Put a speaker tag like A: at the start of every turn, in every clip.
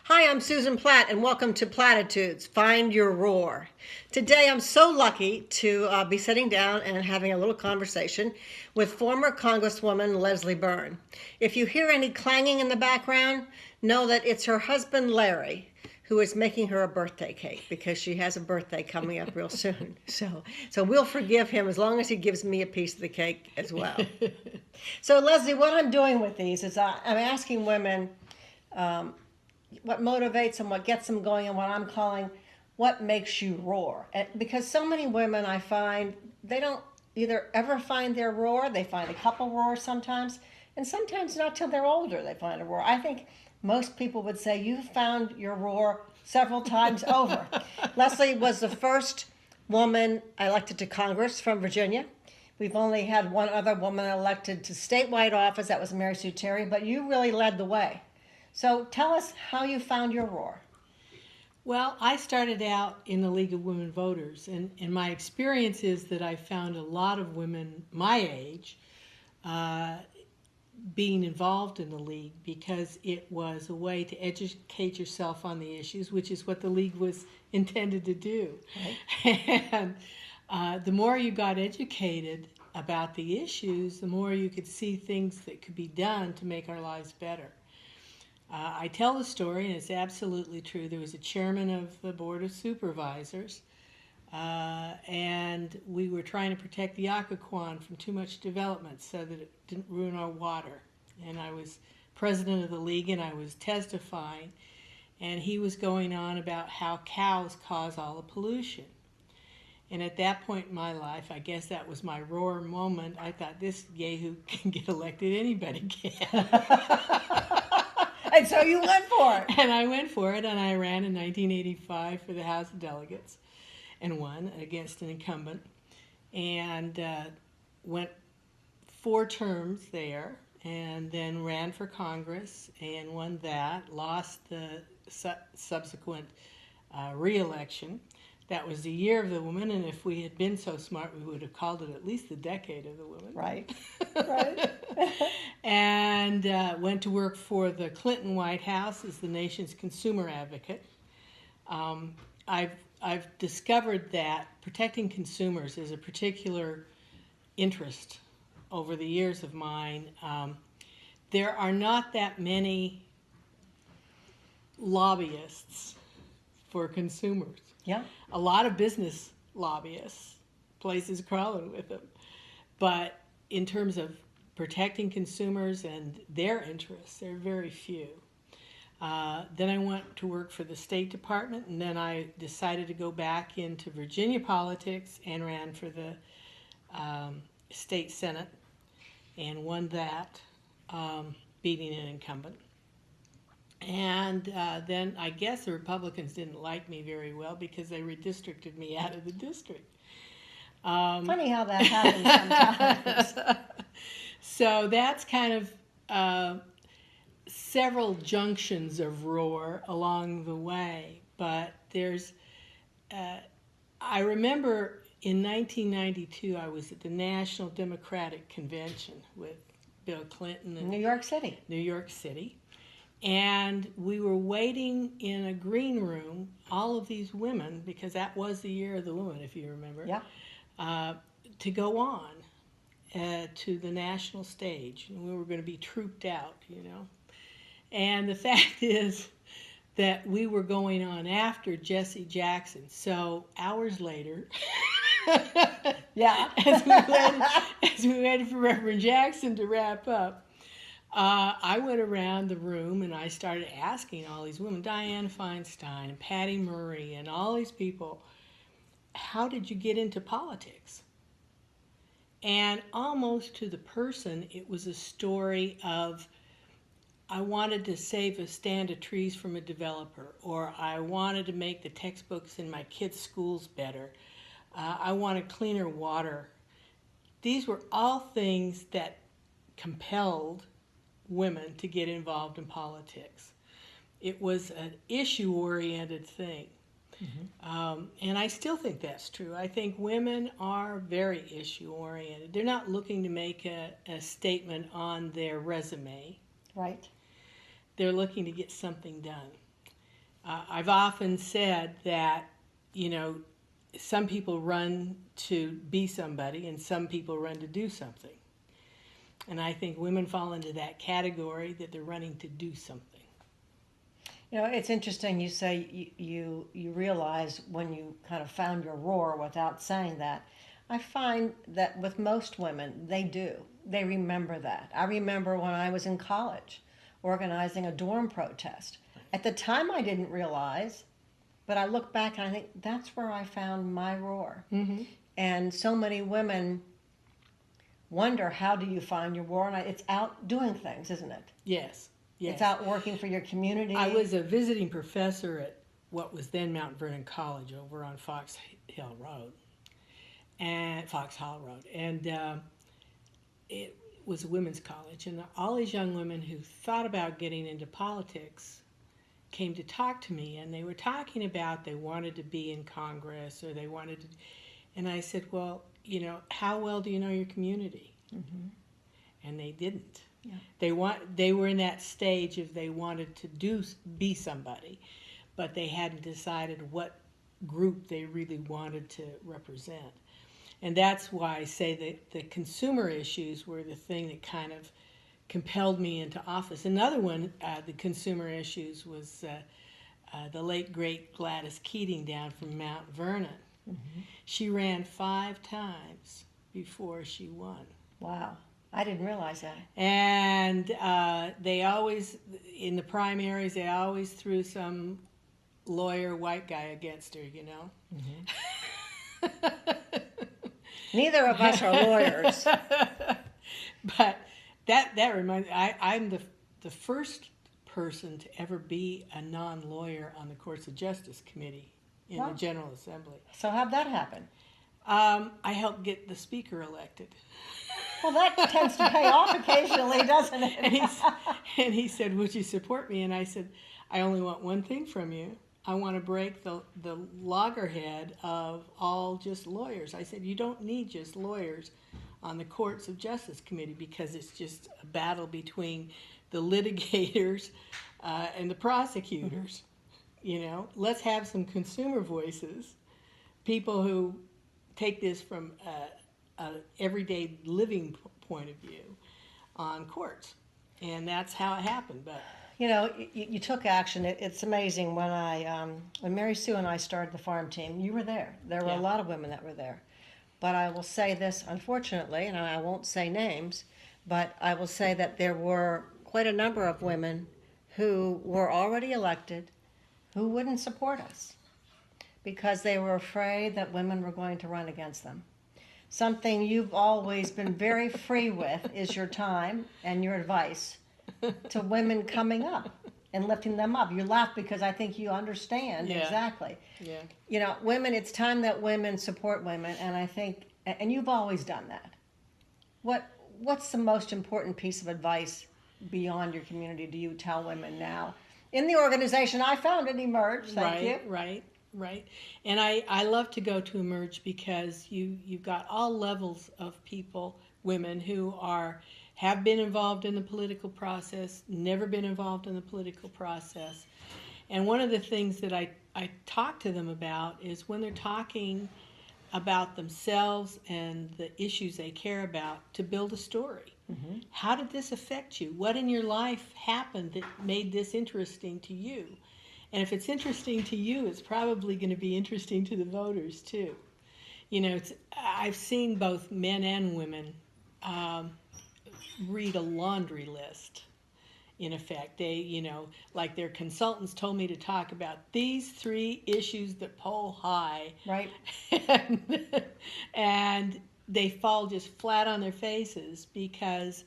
A: Hi, I'm Susan Platt, and welcome to Platitudes, Find Your Roar. Today, I'm so lucky to be sitting down and having a little conversation with former Congresswoman Leslie Byrne. If you hear any clanging in the background, know that it's her husband, Larry, who is making her a birthday cake because she has a birthday coming up real soon. So we'll forgive him as long as he gives me a piece of the cake as well. So, Leslie, what I'm doing with these is I'm asking women what motivates them, what gets them going, and what I'm calling what makes you roar. And because so many women I find, they don't either ever find their roar, they find a couple roars sometimes, and sometimes not till they're older they find a roar. I think most people would say you've found your roar several times over. Leslie was the first woman elected to Congress from Virginia. We've only had one other woman elected to statewide office, that was Mary Sue Terry, but you really led the way. So tell us how you found your roar.
B: Well, I started out in the League of Women Voters, and my experience is that I found a lot of women my age being involved in the League because it was a way to educate yourself on the issues, which is what the League was intended to do. Right. And the more you got educated about the issues, the more you could see things that could be done to make our lives better. I tell the story, and it's absolutely true. There was a chairman of the Board of Supervisors, and we were trying to protect the Occoquan from too much development so that it didn't ruin our water. And I was president of the league, and I was testifying, and he was going on about how cows cause all the pollution. And at that point in my life, I guess that was my roar moment. I thought, this yahoo can get elected, anybody can.
A: And so you went for it.
B: And I went for it, and I ran in 1985 for the House of Delegates and won against an incumbent, and went 4 terms there, and then ran for Congress and won that, lost the subsequent re-election. That was the year of the woman, and if we had been so smart, we would have called it at least the decade of the woman.
A: Right, right.
B: And went to work for the Clinton White House as the nation's consumer advocate. I've discovered that protecting consumers is a particular interest over the years of mine. There are not that many lobbyists for consumers.
A: Yeah.
B: A lot of business lobbyists, places crawling with them. But in terms of protecting consumers and their interests, there are very few. Then I went to work for the State Department, and then I decided to go back into Virginia politics and ran for the state Senate and won that, beating an incumbent. And then I guess the Republicans didn't like me very well because they redistricted me out of the district.
A: Funny how that happens sometimes.
B: So that's kind of several junctions of roar along the way. But there's, I remember in 1992 I was at the National Democratic Convention with Bill Clinton in
A: New York City.
B: New York City. And we were waiting in a green room, all of these women, because that was the year of the woman, if you remember, to go on to the national stage. And we were going to be trooped out, you know. And the fact is that we were going on after Jesse Jackson. So hours later,
A: Yeah.
B: as we waited for Reverend Jackson to wrap up, I went around the room and I started asking all these women, Dianne Feinstein and Patty Murray and all these people, how did you get into politics? And almost to the person, it was a story of, I wanted to save a stand of trees from a developer, or I wanted to make the textbooks in my kids' schools better. I wanted cleaner water. These were all things that compelled women to get involved in politics. It was an issue-oriented thing. Mm-hmm. And I still think that's true. I think women are very issue-oriented. They're not looking to make a statement on their resume.
A: Right.
B: They're looking to get something done. I've often said that, some people run to be somebody and some people run to do something. And I think women fall into that category, that they're running to do something.
A: It's interesting you say you realize when you kind of found your roar without saying that. I find that with most women, they do. They remember that. I remember when I was in college organizing a dorm protest. At the time, I didn't realize, but I look back and I think that's where I found my roar.
B: Mm-hmm.
A: And so many women wonder, how do you find your roar? And it's out doing things, isn't it?
B: Yes. Yes.
A: It's out working for your community.
B: I was a visiting professor at what was then Mount Vernon College over on Fox Hall Road, and it was a women's college, and all these young women who thought about getting into politics came to talk to me, and they were talking about they wanted to be in Congress or they wanted to, and I said, well, how well do you know your community?
A: Mm-hmm.
B: And they didn't.
A: Yeah.
B: They were in that stage of they wanted to be somebody, but they hadn't decided what group they really wanted to represent. And that's why I say that the consumer issues were the thing that kind of compelled me into office. Another one, the consumer issues, was the late great Gladys Keating down from Mount Vernon.
A: Mm-hmm.
B: She ran 5 times before she won.
A: Wow. I didn't realize that.
B: And they always, in the primaries, they always threw some lawyer white guy against her,
A: Mm-hmm. Neither of us are lawyers.
B: But that reminds me, I'm the first person to ever be a non-lawyer on the Courts of Justice Committee in the General Assembly.
A: So how'd that happen?
B: I helped get the speaker elected.
A: Well, that tends to pay off occasionally, doesn't it?
B: And he said, would you support me? And I said, I only want one thing from you. I want to break the loggerhead of all just lawyers. I said, you don't need just lawyers on the Courts of Justice Committee, because it's just a battle between the litigators and the prosecutors.
A: Mm-hmm.
B: Let's have some consumer voices, people who take this from an everyday living point of view on courts. And that's how it happened. But
A: you took action. It's amazing. When Mary Sue and I started the farm team, you were there. There were a lot of women that were there. But I will say this, unfortunately, and I won't say names, but I will say that there were quite a number of women who were already elected who wouldn't support us because they were afraid that women were going to run against them. Something you've always been very free with is your time and your advice to women coming up and lifting them up. You laugh because I think you understand exactly.
B: Yeah.
A: Women, it's time that women support women, and I think, and you've always done that. What's the most important piece of advice beyond your community do you tell women now? In the organization, I found it, Emerge. Thank you.
B: Right. And I love to go to Emerge because you've got all levels of people, women who have been involved in the political process, never been involved in the political process. And one of the things that I talk to them about is when they're talking about themselves and the issues they care about, to build a story.
A: Mm-hmm.
B: How did this affect you? What in your life happened that made this interesting to you? And if it's interesting to you, it's probably going to be interesting to the voters too. I've seen both men and women read a laundry list. In effect, they, like their consultants told me to talk about these 3 issues that poll high.
A: Right.
B: And they fall just flat on their faces because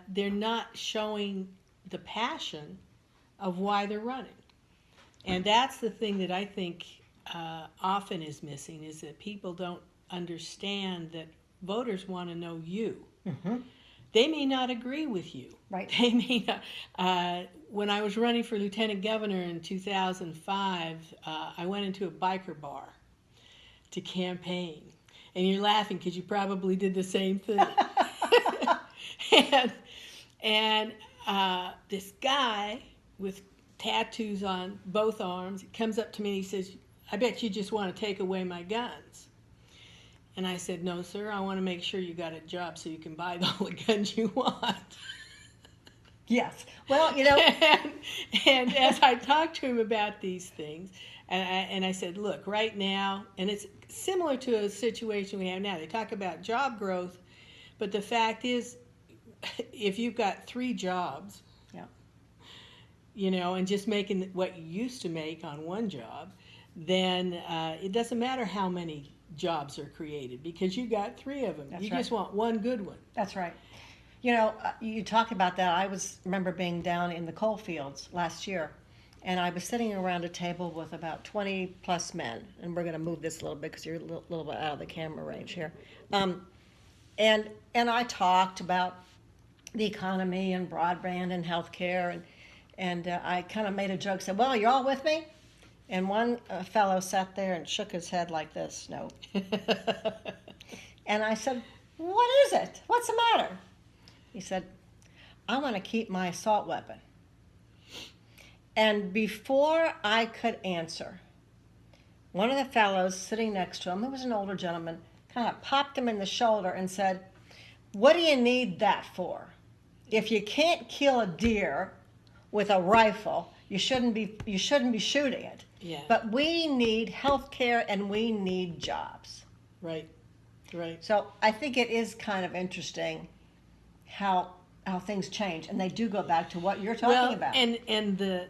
B: they're not showing the passion of why they're running. And that's the thing that I think often is missing, is that people don't understand that voters want to know you.
A: Mm-hmm.
B: They may not agree with you.
A: Right.
B: They may not. When I was running for lieutenant governor in 2005, I went into a biker bar to campaign. And you're laughing because you probably did the same thing. and this guy with tattoos on both arms. He comes up to me and he says, "I bet you just want to take away my guns." And I said, "No, sir, I want to make sure you got a job so you can buy all the guns you want."
A: Yes. Well, you know.
B: and as I talked to him about these things, and I said, "Look, right now," and it's similar to a situation we have now. They talk about job growth, but the fact is, if you've got 3 jobs,
A: Yeah.
B: you know, and just making what you used to make on one job, then it doesn't matter how many jobs are created because you got 3 of them.
A: That's
B: you
A: right.
B: just want one good one.
A: That's right. You know, you talk about that. I remember being down in the coal fields last year, and I was sitting around a table with about 20 plus men, and we're going to move this a little bit because you're a little bit out of the camera range here. And I talked about the economy and broadband and healthcare, and I kind of made a joke, said, "Well, you're all with me?" And one fellow sat there and shook his head like this, "No." And I said, "What is it? What's the matter?" He said, "I want to keep my assault weapon." And before I could answer, one of the fellows sitting next to him, who was an older gentleman, kind of popped him in the shoulder and said, "What do you need that for? If you can't kill a deer with a rifle, you shouldn't be shooting it.
B: Yeah.
A: But we need health care and we need jobs."
B: Right. Right.
A: So I think it is kind of interesting how things change, and they do go back to what you're talking about.
B: And the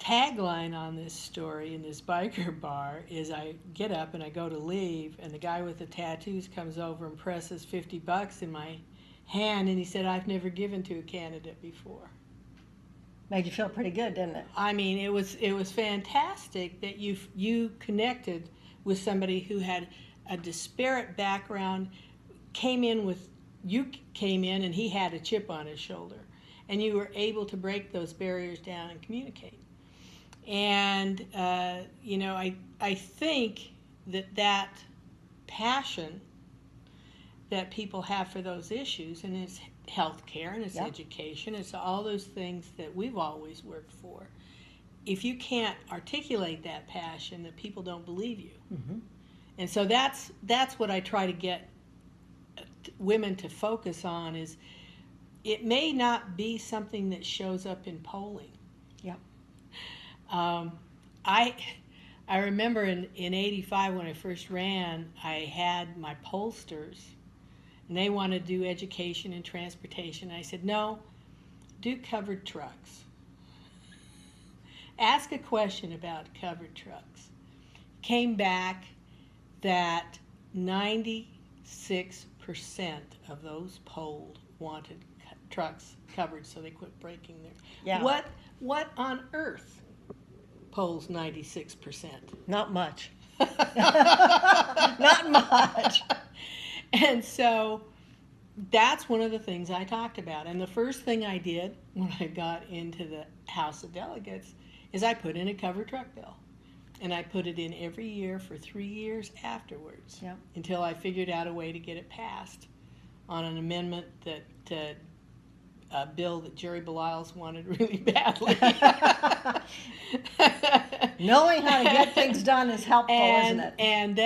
B: tagline on this story in this biker bar is, I get up and I go to leave, and the guy with the tattoos comes over and presses $50 in my hand, and he said, "I've never given to a candidate before."
A: Made you feel pretty good, didn't it?
B: I mean, it was fantastic that you connected with somebody who had a disparate background, you came in and he had a chip on his shoulder, and you were able to break those barriers down and communicate. And you know, I think that passion that people have for those issues, and it's healthcare and it's education, it's all those things that we've always worked for. If you can't articulate that passion, that people don't believe you.
A: Mm-hmm.
B: And so that's what I try to get women to focus on, is it may not be something that shows up in polling.
A: Yep.
B: I remember in 85 when I first ran, I had my pollsters, and they wanted to do education and transportation. I said, "No, do covered trucks. Ask a question about covered trucks." Came back that 96% of those polled wanted trucks covered so they quit breaking their...
A: Yeah.
B: What on earth polls 96%?
A: Not much. Not much.
B: And so that's one of the things I talked about. And the first thing I did when I got into the House of Delegates is I put in a covered truck bill. And I put it in every year for 3 years afterwards, until I figured out a way to get it passed on an amendment that a bill that Jerry Belials wanted really badly.
A: Knowing how to get things done is helpful, isn't it?
B: And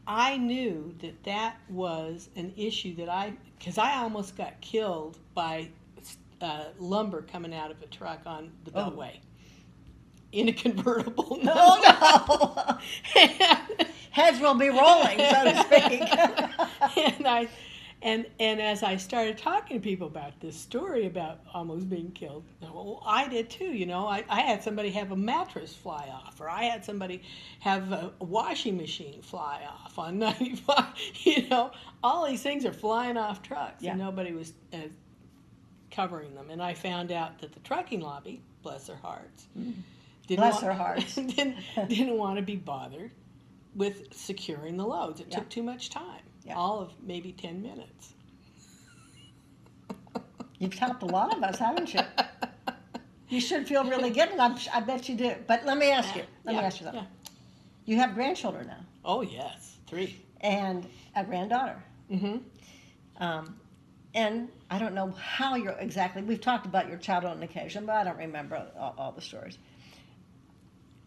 B: I knew that was an issue because I almost got killed by lumber coming out of a truck on the Beltway. In a convertible.
A: No. Heads will be rolling, so to speak.
B: and as I started talking to people about this story about almost being killed, well, I did too. You know, I had somebody have a mattress fly off, or I had somebody have a washing machine fly off on 95. You know, all these things are flying off trucks, and nobody was covering them. And I found out that the trucking lobby, bless their hearts. Didn't want to be bothered with securing the loads. It took too much time, all of maybe 10 minutes.
A: You've helped a lot of us, haven't you? You should feel really good, and I bet you do. But let me ask you. Let me ask you something. You have grandchildren now.
B: Oh, yes. 3.
A: And a granddaughter.
B: Mm-hmm.
A: And I don't know how you're exactly, we've talked about your child on occasion, but I don't remember all the stories.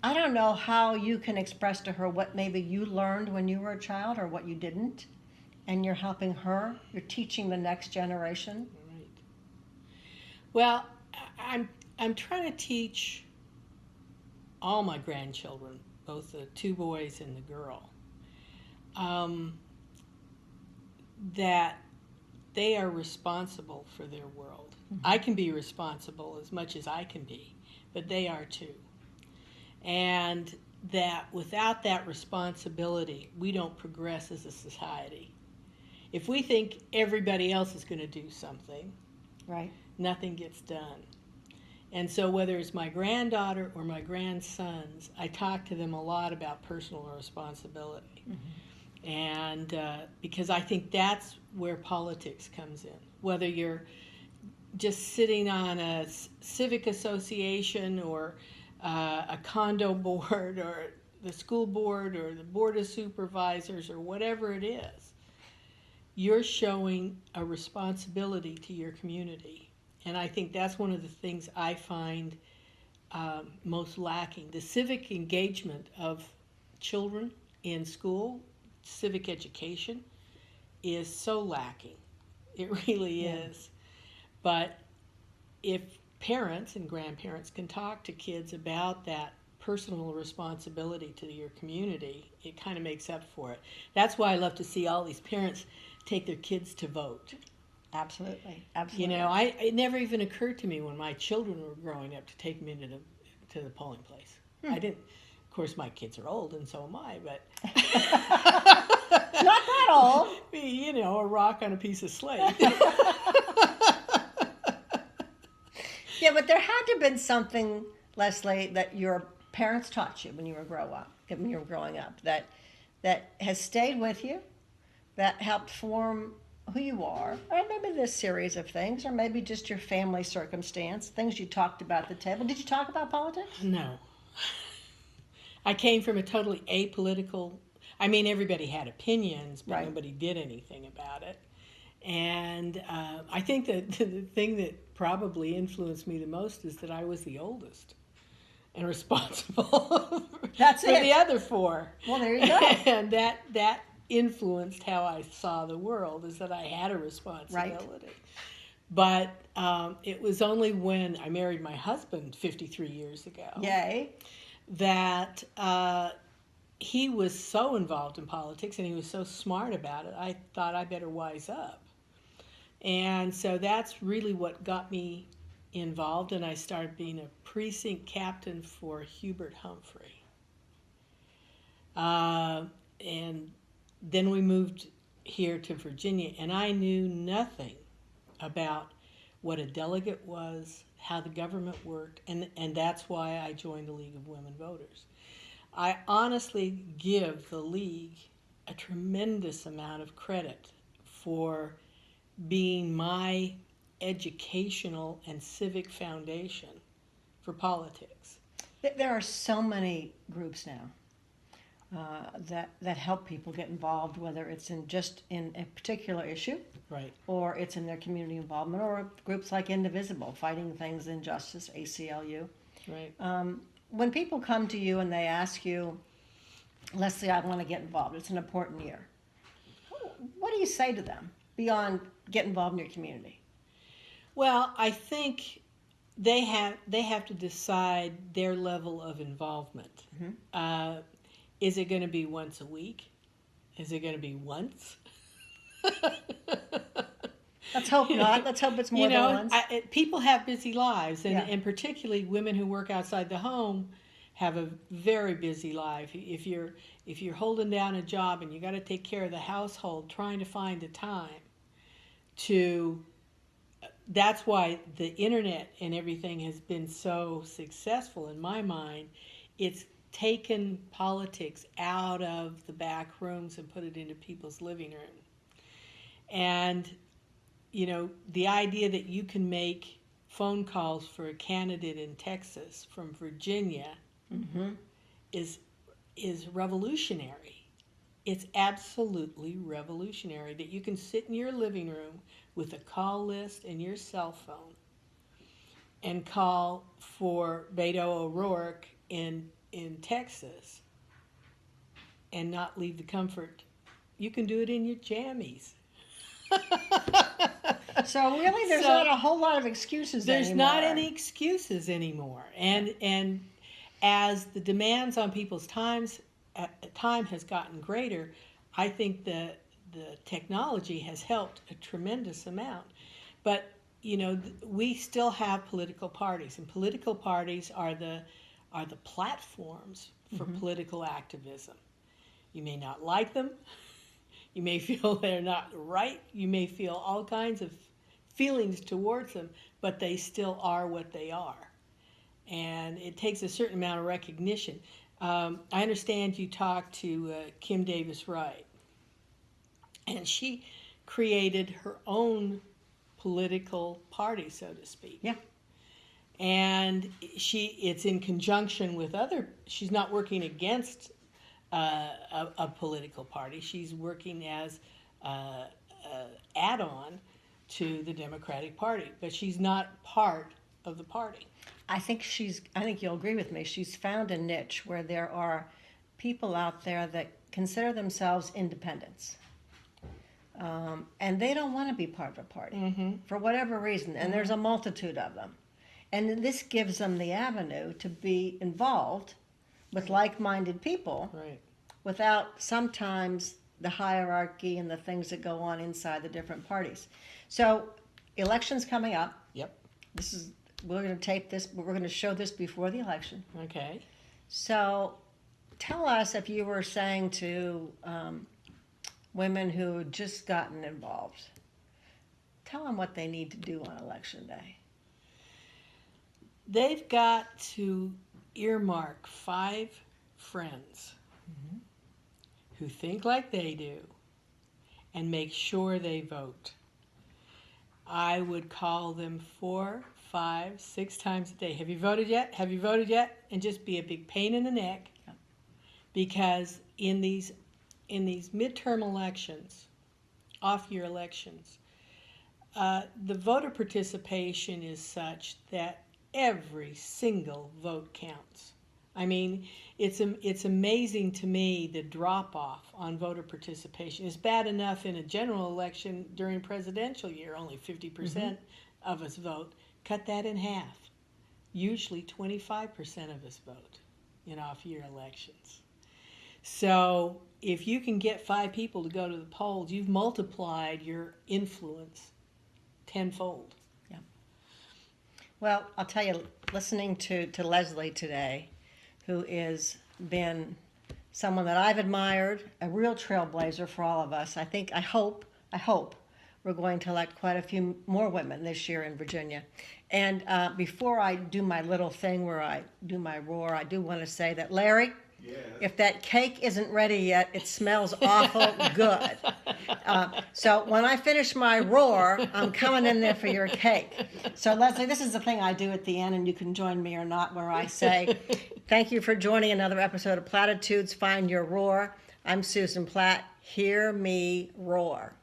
A: I don't know how you can express to her what maybe you learned when you were a child or what you didn't, and you're helping her, you're teaching the next generation.
B: Right. Well, I'm trying to teach all my grandchildren, both the two boys and the girl, um, that they are responsible for their world. Mm-hmm. I can be responsible as much as I can be, but they are too. And that without that responsibility, we don't progress as a society. If we think everybody else is going to do something,
A: right,
B: nothing gets done. And so whether it's my granddaughter or my grandsons, I talk to them a lot about personal responsibility. Mm-hmm. And because I think that's where politics comes in. Whether you're just sitting on a civic association or a condo board or the school board or the board of supervisors or whatever it is, you're showing a responsibility to your community. And I think that's one of the things I find most lacking. The civic engagement of children in school, civic education, is so lacking. It really is. But if parents and grandparents can talk to kids about that personal responsibility to your community, it kind of makes up for it. That's why I love to see all these parents take their kids to vote.
A: Absolutely, absolutely.
B: You know, it never even occurred to me when my children were growing up to take them into the polling place. I didn't. Of course, my kids are old, and so am I. But
A: not that old.
B: You know, a rock on a piece of slate.
A: Yeah, but there had to have been something, Leslie, that your parents taught you when you were growing up, that has stayed with you, that helped form who you are, or maybe this series of things, or maybe just your family circumstance, things you talked about at the table. Did you talk about politics?
B: No. I came from a totally apolitical, I mean, everybody had opinions, but nobody did anything about it. And I think that the thing that probably influenced me the most is that I was the oldest and responsible for the other four.
A: Well, there you go.
B: And that influenced how I saw the world, is that I had a responsibility. Right. But it was only when I married my husband 53 years ago.
A: Yay.
B: That he was so involved in politics and he was so smart about it, I thought I better wise up. And so that's really what got me involved, and I started being a precinct captain for Hubert Humphrey. And then we moved here to Virginia, and I knew nothing about what a delegate was, how the government worked, and that's why I joined the League of Women Voters. I honestly give the League a tremendous amount of credit for being my educational and civic foundation for politics.
A: There are so many groups now that help people get involved, whether it's in a particular issue,
B: right,
A: or it's in their community involvement, or groups like Indivisible, Fighting Things Injustice, ACLU.
B: Right.
A: When people come to you and they ask you, Leslie, I want to get involved, it's an important year, what do you say to them beyond get involved in your community?
B: Well, I think they have to decide their level of involvement. Mm-hmm. Is it going to be once a week? Is it going to be once?
A: Let's hope not. Let's hope it's more than once.
B: People have busy lives, and particularly women who work outside the home have a very busy life. If you're holding down a job and you got to take care of the household, trying to find the time to. That's why the internet and everything has been so successful in my mind. It's taken politics out of the back rooms and put it into people's living room. And, the idea that you can make phone calls for a candidate in Texas from Virginia mm-hmm. is revolutionary. It's absolutely revolutionary that you can sit in your living room with a call list and your cell phone and call for Beto O'Rourke in Texas and not leave the comfort. You can do it in your jammies.
A: So really, there's not a whole lot of excuses
B: There's
A: anymore.
B: not any excuses anymore. And as the demands on people's time has gotten greater, I think the technology has helped a tremendous amount. But we still have political parties, and political parties are the platforms for political activism. You may not like them. You may feel they're not right. You may feel all kinds of feelings towards them, but they still are what they are. And it takes a certain amount of recognition. I understand you talked to Kim Davis Wright, and she created her own political party, so to speak.
A: Yeah.
B: And it's in conjunction with she's not working against a political party. She's working as add-on to the Democratic Party, but she's not part of the party.
A: I think you'll agree with me. She's found a niche where there are people out there that consider themselves independents. And they don't want to be part of a party for whatever reason. And there's a multitude of them. And this gives them the avenue to be involved with like-minded people without sometimes the hierarchy and the things that go on inside the different parties. So, election's coming up.
B: Yep.
A: We're going to tape this, but we're going to show this before the election.
B: Okay.
A: So, tell us, if you were saying to women who had just gotten involved, tell them what they need to do on election day.
B: They've got to earmark 5 friends who think like they do and make sure they vote. I would call them 4, 5, 6 times a day. Have you voted yet? Have you voted yet? And just be a big pain in the neck, because in these midterm elections, off-year elections, the voter participation is such that every single vote counts. I mean, it's amazing to me the drop-off on voter participation. It's bad enough in a general election during presidential year, only 50% of us vote. Cut that in half. Usually 25% of us vote in off-year elections. So if you can get 5 people to go to the polls, you've multiplied your influence tenfold.
A: Yeah. Well, I'll tell you, listening to Leslie today, who has been someone that I've admired, a real trailblazer for all of us. I hope we're going to elect quite a few more women this year in Virginia. And before I do my little thing where I do my roar, I do want to say that, Larry, if that cake isn't ready yet, it smells awful good. So when I finish my roar, I'm coming in there for your cake. So Leslie, this is the thing I do at the end, and you can join me or not, where I say, thank you for joining another episode of Platitudes, Find Your Roar. I'm Susan Platt. Hear me roar.